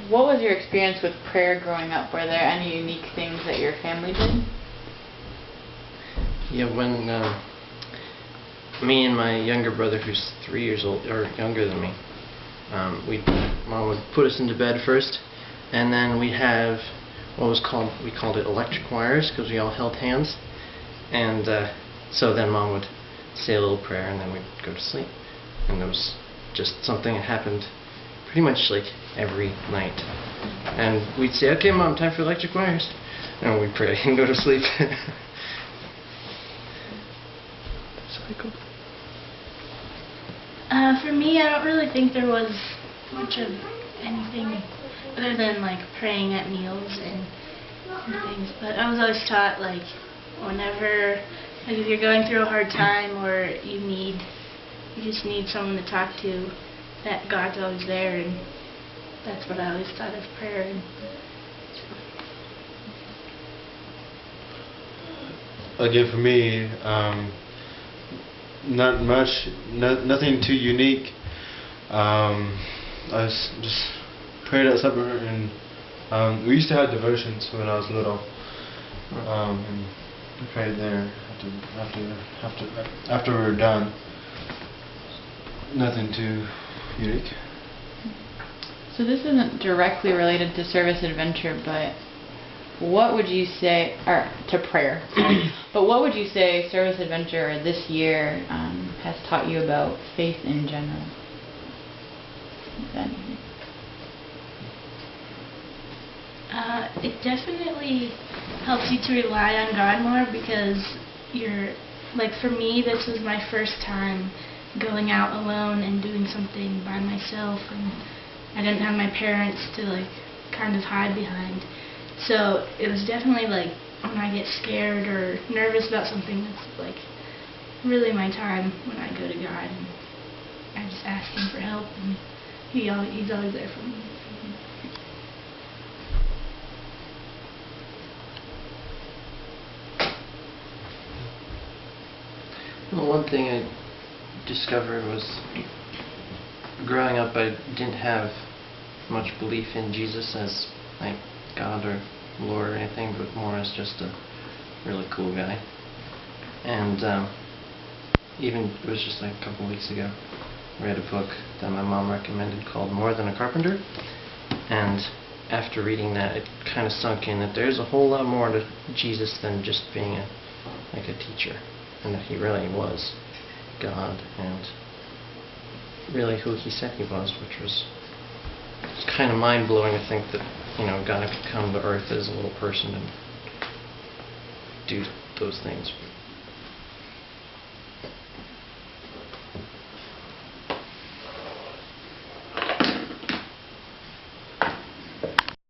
what was your experience with prayer growing up? Were there any unique things that your family did? Yeah, when me and my younger brother, who's 3 years old or younger than me, Mom would put us into bed first, and then we'd have we called it electric wires, because we all held hands, and so then Mom would say a little prayer, and then we'd go to sleep. And it was just something that happened pretty much like every night. And we'd say, "Okay, Mom, time for electric wires," and we'd pray and go to sleep. Cycle. For me, I don't really think there was much of anything other than like praying at meals and things. But I was always taught, like, whenever, like, if you're going through a hard time or you just need someone to talk to, that God's always there, and that's what I always thought of prayer. And again, for me, not much, nothing too unique. I just prayed at supper, and we used to have devotions when I was little, and we prayed there after we were done. Nothing too unique. So this isn't directly related to Service Adventure, but what would you say, or to prayer, sorry, but what would you say Service Adventure this year has taught you about faith in general? If anything. It definitely helps you to rely on God more, because like, for me, this was my first time going out alone and doing something by myself, and I didn't have my parents to, like, kind of hide behind. So it was definitely, like, when I get scared or nervous about something, that's, like, really my time when I go to God, and I just ask Him for help, and He's always there for me. Well, one thing I discovered was, growing up, I didn't have much belief in Jesus as, like, God or Lord or anything, but more as just a really cool guy. And even, it was just like a couple weeks ago, I read a book that my mom recommended called More Than a Carpenter, and after reading that, it kind of sunk in that there's a whole lot more to Jesus than just being like a teacher, and that He really was God, and really who He said He was, which was kind of mind-blowing to think that, God could come to earth as a little person and do those things.